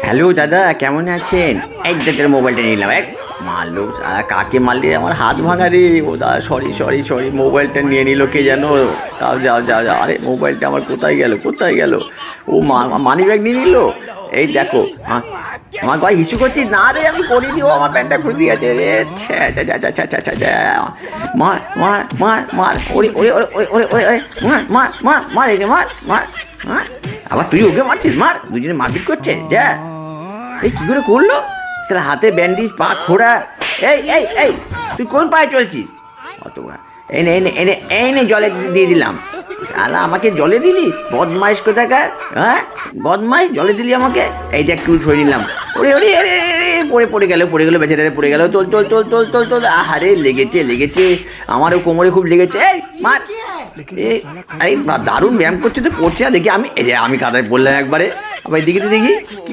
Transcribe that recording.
Hello দাদা, কেমন আছেন? এই দাদার মোবাইলটা নিলাম। এক মারলো, কাকে মারলি? আমার হাত ভাঙা রে। ও দাদা, সরি সরি সরি, মোবাইলটা নিয়ে নিল কে যেন। তাও যাও যাও যাও, আরে মোবাইলটা আমার কোথায় গেল, কোথায় গেল? ও মানি ব্যাগ নিয়ে নিল। এই দেখো, আমার ভাই হিসু করছিস না রে? আমি করিনি, ও আমার প্যান্টটা খুলে দিয়েছে রে। ছ্যা, ছ্যা, ছ্যা, ছ্যা, ছ্যা, ছ্যা, ছ্যা, ছ্যা। মার মার মার মার, ওরে ওরে ওরে ওরে ওরে ওরে ওরে, মার মার মার মার, একে মার মার মার। আবার তুই ওকে মারছিস? মার, দুজনে মারপিট করছে যা। এই কি করে করলো? সেটা হাতে ব্যান্ডেজ, পা খোড়া। এই এই এই, তুই কোন পায়ে চলছিস? অত এনে এনে এনে এনে জলে দিয়ে দিলাম। আলা, আমাকে জলে দিলি? বদমাইশ কোথাকার, হ্যাঁ? বদমাইশ, জলে দিলি আমাকে। এই দেখ, টুল সরে নিলাম। ওরে ওরে আরে, পড়ে পড়ে গেল, পড়ে গেল, বেচারে পড়ে গেল। তোল তোল তোল তোল তোল তোল। আহারে, লেগেছে লেগেছে, আমারও কোমরে খুব লেগেছে। এই মার। আরে দারুণ ব্যায়াম করছে তো, পড়ছে না দেখি। আমি এই যে আমি কাদায় বললাম একবারে। আবার দেখি তো দেখি কি